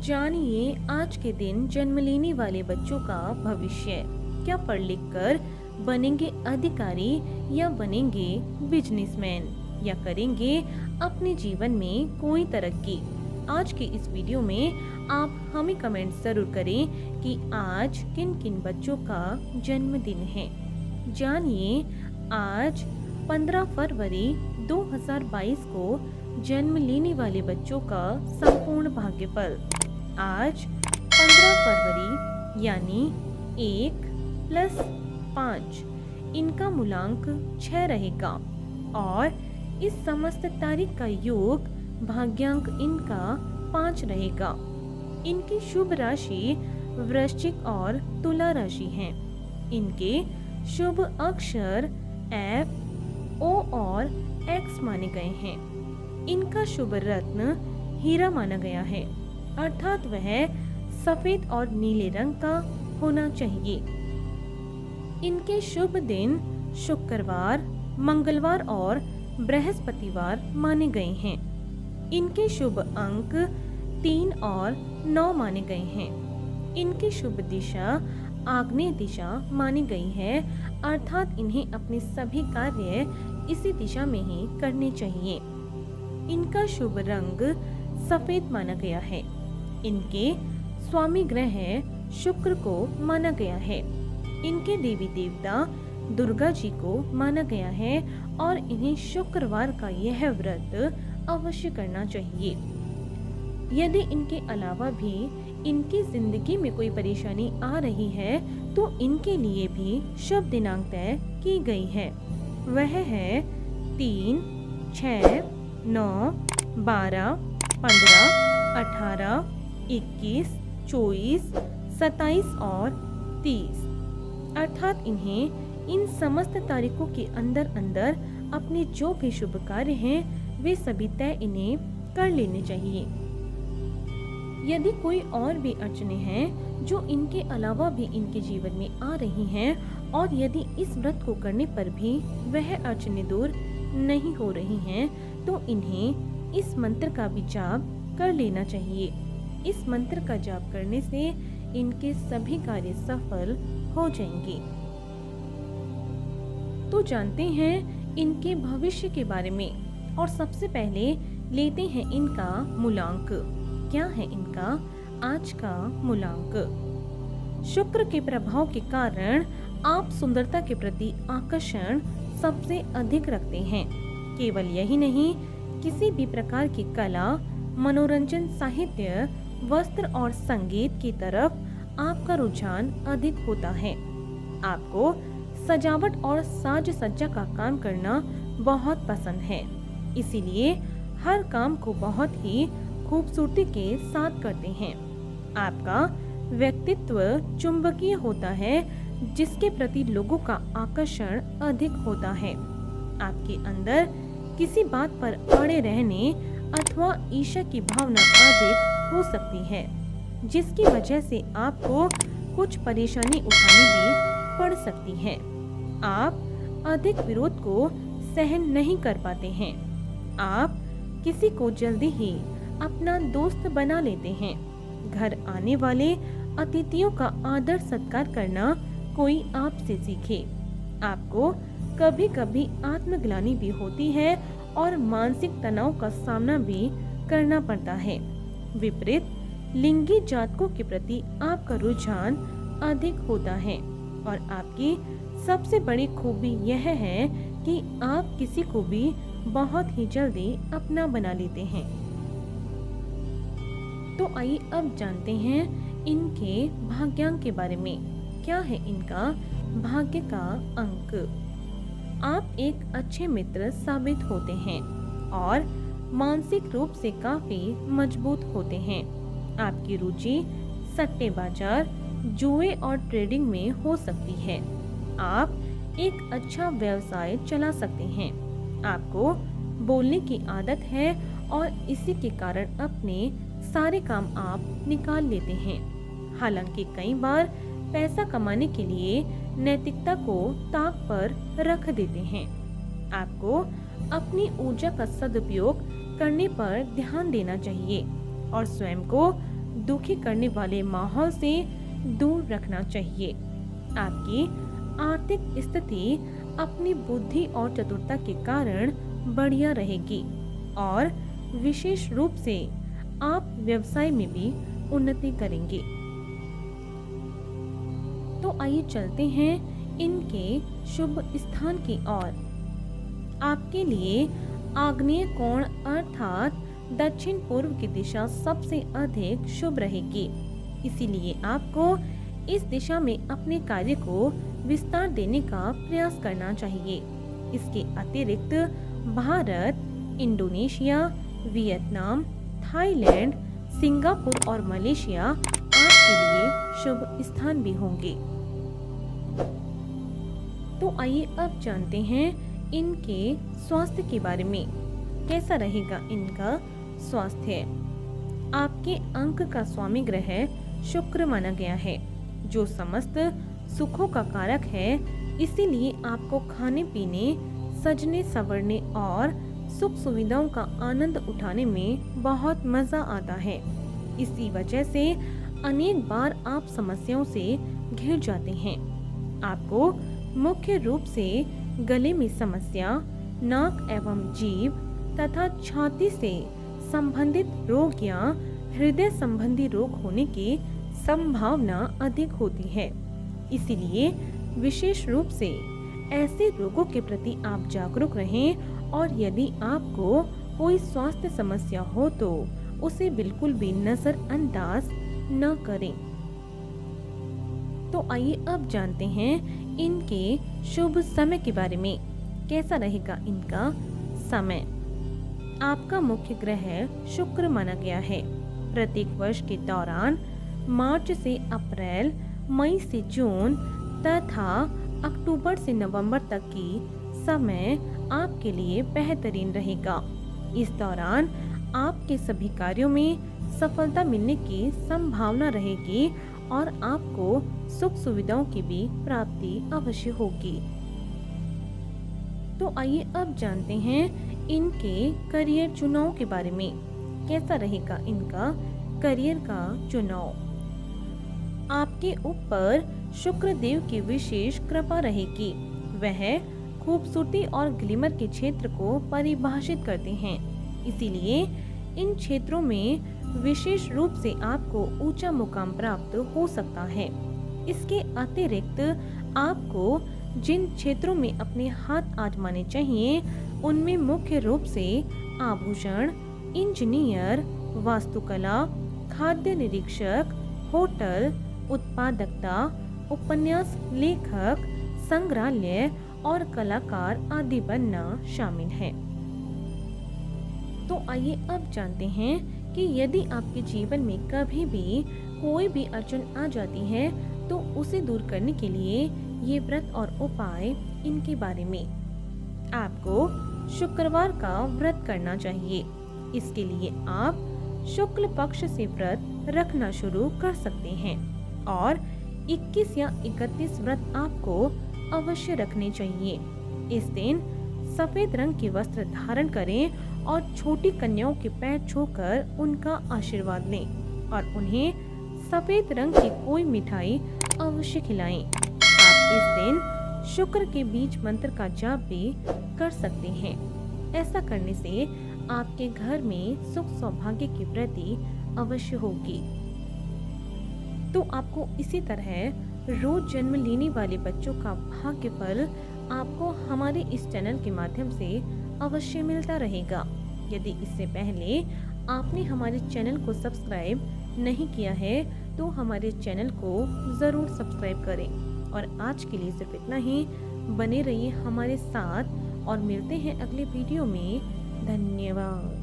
जानिए आज के दिन जन्म लेने वाले बच्चों का भविष्य। क्या पढ़ लिख कर बनेंगे अधिकारी या बनेंगे बिजनेसमैन या करेंगे अपने जीवन में कोई तरक्की। आज के इस वीडियो में आप हमें कमेंट जरूर करें कि आज किन किन बच्चों का जन्मदिन है। जानिए आज 15 फरवरी 2022 को जन्म लेने वाले बच्चों का संपूर्ण भाग्यफल। आज 15 फरवरी यानी 1 + 5 इनका मूलांक 6 रहेगा और इस समस्त तारीख का योग भाग्यांक इनका 5 रहेगा। इनकी शुभ राशि वृश्चिक और तुला राशि हैं। इनके शुभ अक्षर F, O और X माने गए हैं। इनका शुभ रत्न हीरा माना गया है, अर्थात वह सफेद और नीले रंग का होना चाहिए। इनके शुभ दिन शुक्रवार, मंगलवार और बृहस्पतिवार माने गए हैं। इनके शुभ अंक 3 और 9 माने गए हैं। इनकी शुभ दिशा आग्नेय दिशा मानी गई है, अर्थात इन्हें अपने सभी कार्य इसी दिशा में ही करने चाहिए। इनका शुभ रंग सफेद माना गया है। इनके स्वामी ग्रह शुक्र को माना गया है। इनके देवी देवता दुर्गा जी को माना गया है और इन्हें शुक्रवार का यह व्रत अवश्य करना चाहिए। यदि इनके अलावा भी इनकी जिंदगी में कोई परेशानी आ रही है तो इनके लिए भी शुभ दिनांक तय की गई है। वह है 3, 6, 9, 12, 15, 18, 21, 24, 27 और 30, अर्थात इन्हें इन समस्त तारीखों के अंदर अंदर अपने जो भी शुभ कार्य हैं वे सभी तय इन्हें कर लेने चाहिए। यदि कोई और भी अड़चने हैं जो इनके अलावा भी इनके जीवन में आ रही हैं और यदि इस व्रत को करने पर भी वह अड़चने दूर नहीं हो रही हैं तो इन्हें इस मंत्र का भी जाप कर लेना चाहिए। इस मंत्र का जाप करने से इनके सभी कार्य सफल हो जाएंगे। तो जानते हैं इनके भविष्य के बारे में और सबसे पहले लेते हैं इनका मूलांक। क्या है इनका आज का मूलांक? शुक्र के प्रभाव के कारण आप सुंदरता के प्रति आकर्षण सबसे अधिक रखते हैं। केवल यही नहीं, किसी भी प्रकार की कला, मनोरंजन, साहित्य, वस्त्र और संगीत की तरफ आपका रुझान अधिक होता है। आपको सजावट और साज सज्जा का काम करना बहुत पसंद है, इसीलिए हर काम को बहुत ही खूबसूरती के साथ करते हैं। आपका व्यक्तित्व चुंबकीय होता है, जिसके प्रति लोगों का आकर्षण अधिक होता है। आपके अंदर किसी बात पर अड़े रहने अथवा ईर्ष्या की भावना अधिक हो सकती है, जिसकी वजह से आपको कुछ परेशानी उठानी भी पड़ सकती है। आप अधिक विरोध को सहन नहीं कर पाते हैं। आप किसी को जल्दी ही अपना दोस्त बना लेते हैं। घर आने वाले अतिथियों का आदर सत्कार करना कोई आपसे सीखे। आपको कभी कभी आत्मग्लानि भी होती है और मानसिक तनाव का सामना भी करना पड़ता है। विपरीत लिंगी जातकों के प्रति आपका रुझान अधिक होता है और आपकी सबसे बड़ी खूबी यह है कि आप किसी को भी बहुत ही जल्दी अपना बना लेते हैं। तो आइए अब जानते हैं इनके भाग्यांक के बारे में। क्या है इनका भाग्य का अंक? आप एक अच्छे मित्र साबित होते हैं और मानसिक रूप से काफी मजबूत होते हैं। आपकी रुचि सट्टेबाजार, जुए और ट्रेडिंग में हो सकती है। आप एक अच्छा व्यवसाय चला सकते हैं। आपको बोलने की आदत है और इसी के कारण अपने सारे काम आप निकाल लेते हैं। हालांकि कई बार पैसा कमाने के लिए नैतिकता को ताक पर रख देते हैं। आपको अपनी ऊर्जा का सदुपयोग करने पर ध्यान देना चाहिए और स्वयं को दुखी करने वाले माहौल से दूर रखना चाहिए। आपकी आर्थिक स्थिति अपनी बुद्धि और चतुरता के कारण बढ़िया रहेगी और विशेष रूप से आप व्यवसाय में भी उन्नति करेंगे। तो आइए चलते हैं इनके शुभ स्थान की ओर। आपके लिए आग्नेय कोण अर्थात दक्षिण पूर्व की दिशा सबसे अधिक शुभ रहेगी। इसीलिए आपको इस दिशा में अपने कार्य को विस्तार देने का प्रयास करना चाहिए। इसके अतिरिक्त Bharat, Indonesia, Vietnam, Thailand, Singapore और मलेशिया आपके लिए शुभ स्थान भी होंगे। तो आइए अब जानते हैं इनके स्वास्थ्य के बारे में। कैसा रहेगा इनका स्वास्थ्य? आपके अंक का स्वामी ग्रह शुक्र माना गया है, जो समस्त सुखों का कारक है। इसीलिए आपको खाने पीने, सजने संवरने और सुख सुविधाओं का आनंद उठाने में बहुत मजा आता है। इसी वजह से अनेक बार आप समस्याओं से घिर जाते हैं। आपको मुख्य रूप से गले में समस्या, नाक एवं जीभ तथा छाती से संबंधित रोग या हृदय संबंधी रोग होने की संभावना अधिक होती है। इसीलिए विशेष रूप से ऐसे रोगों के प्रति आप जागरूक रहें और यदि आपको कोई स्वास्थ्य समस्या हो तो उसे बिल्कुल भी नजरअंदाज न करें। तो आइए अब जानते हैं इनके शुभ समय के बारे में। कैसा रहेगा इनका समय? आपका मुख्य ग्रह शुक्र माना गया है। प्रत्येक वर्ष के दौरान मार्च से अप्रैल, मई से जून तथा अक्टूबर से नवंबर तक की समय आपके लिए बेहतरीन रहेगा। इस दौरान आपके सभी कार्यों में सफलता मिलने की संभावना रहेगी और आपको सुख सुविधाओं की भी प्राप्ति अवश्य होगी। तो आइए अब जानते हैं इनके करियर चुनाव के बारे में। कैसा रहेगा इनका करियर का चुनाव? आपके ऊपर शुक्र देव की विशेष कृपा रहेगी। वह खूबसूरती और ग्लिमर के क्षेत्र को परिभाषित करते हैं। इसीलिए इन क्षेत्रों में विशेष रूप से आपको ऊंचा मुकाम प्राप्त हो सकता है। इसके अतिरिक्त आपको जिन क्षेत्रों में अपने हाथ आजमाने चाहिए उनमें मुख्य रूप से आभूषण, इंजीनियर, वास्तुकला, खाद्य निरीक्षक, होटल, उत्पादकता, उपन्यास लेखक, संग्रहालय और कलाकार आदि बनना शामिल है। तो आइए अब जानते हैं कि यदि आपके जीवन में कभी भी कोई भी अड़चन आ जाती है तो उसे दूर करने के लिए ये व्रत और उपाय इनके बारे में। आपको शुक्रवार का व्रत करना चाहिए। इसके लिए आप शुक्ल पक्ष से व्रत रखना शुरू कर सकते हैं और 21 या 31 व्रत आपको अवश्य रखने चाहिए। इस दिन सफेद रंग के वस्त्र धारण करें और छोटी कन्याओं के पैर छूकर उनका आशीर्वाद लें और उन्हें सफेद रंग की कोई मिठाई अवश्य खिलाएं। आप इस दिन शुक्र के बीज मंत्र का जाप भी कर सकते हैं। ऐसा करने से आपके घर में सुख सौभाग्य की वृद्धि अवश्य होगी। तो आपको इसी तरह रोज जन्म लेने वाले बच्चों का भाग्य फल आपको हमारे इस चैनल के माध्यम से अवश्य मिलता रहेगा। यदि इससे पहले आपने हमारे चैनल को सब्सक्राइब नहीं किया है तो हमारे चैनल को ज़रूर सब्सक्राइब करें। और आज के लिए सिर्फ इतना ही। बने रहिए हमारे साथ और मिलते हैं अगले वीडियो में। धन्यवाद।